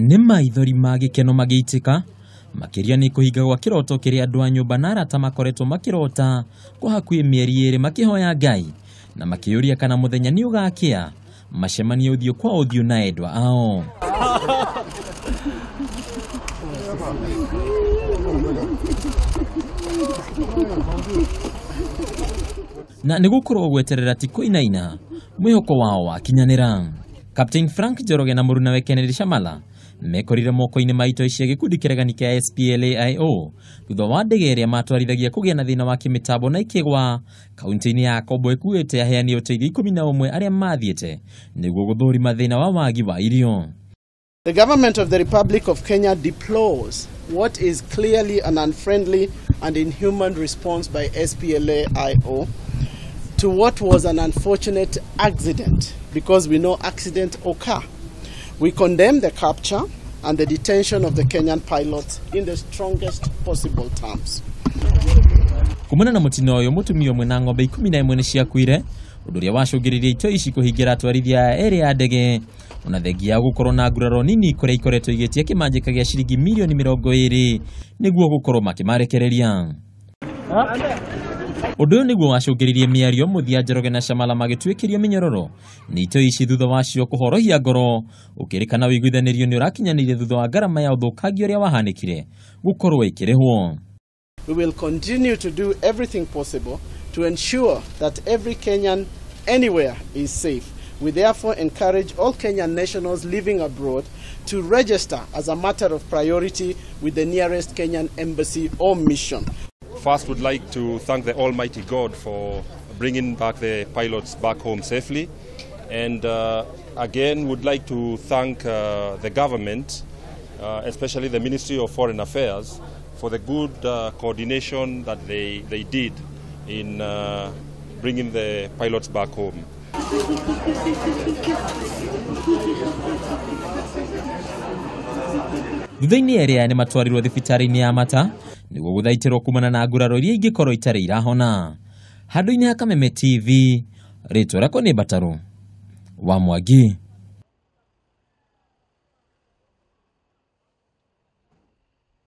Nĩ maithori ma gĩkeno magĩitĩka makĩria nĩ kũhinga gwa kĩroto kĩrĩa andũ a nyũmba na arata makoretwo makĩrota kwa hakuhĩ mĩeri ĩrĩ makĩhoya Ngai na makĩũria kana mũthenya nĩ ũgakĩa macemanie ũthiũ kwa ũthiũ na endwa ao. Na nĩgũkorwo gweterera ti kũinaina mwĩhoko wao wakinyanĩra. Captain Frank Njoroge na murunawe Kennedy Shammala mekorire moko-inĩ maito cia gĩkundi kĩregani kĩa SPLAIO thutha wa ndege ĩrĩa matwarithagia kũgĩa na thĩna wa kĩmĩtambo na ikĩgwa kaunti-inĩ ya Kombo ĩkuĩte aheani ũteithio 11 arĩa mathiĩte nĩguo gũthũrima thĩna wa wagi wa irio. The government of the Republic of Kenya deplores what is clearly an unfriendly and inhuman response by SPLAIO to what was an unfortunate accident, because we know accidents occur. We condemn the capture and the detention of the Kenyan pilots in the strongest possible terms. Kumana na mutino uyu mutumia umwe na ng'ombe 11 nĩ ciakuire ũndũ ũrĩa wacũngĩrĩirie ito ici kũhingira Atwarithia ĩrĩ ya ndege ona thengia gũkorwo na nguraro nini kũrĩa ikoretwo igĩtia kĩmanjĩka gĩa ciringi mirioni 20 nĩguo gũkorwo makimarekereiria. Ũndũ ũyũ nĩguo wacũngĩrĩirie mĩario mũthia Njoroge na Shammala magĩtuĩkĩrio mĩnyororo nĩ ito ici thutha wacio kũhorohia ngoro ũkĩrĩkana wĩiguithanĩrio nĩ ũrakinyanĩire thutha wa ngarama ya ũthũkangia ũrĩa wahanĩkire gũkorwo ĩkĩrĩhwo. We will continue to do everything possible to ensure that every Kenyan anywhere is safe. We therefore encourage all Kenyan nationals living abroad to register as a matter of priority with the nearest Kenyan embassy or mission. First, would like to thank the Almighty God for bringing back the pilots back home safely, and again would like to thank the government, especially the Ministry of Foreign Affairs, for the good coordination that they did in bringing the pilots back home. Thutha-inĩ ĩrĩa nĩ matwarirwo thibitarĩ-inĩ ya Mata nĩguo gũthaitĩrwo kumana na nguraro iria ingĩkorwo itarĩ irahona. Handũ-inĩ ha Kameme TV, rĩtwa rĩakwa nĩ Mbataru wa Mwangi.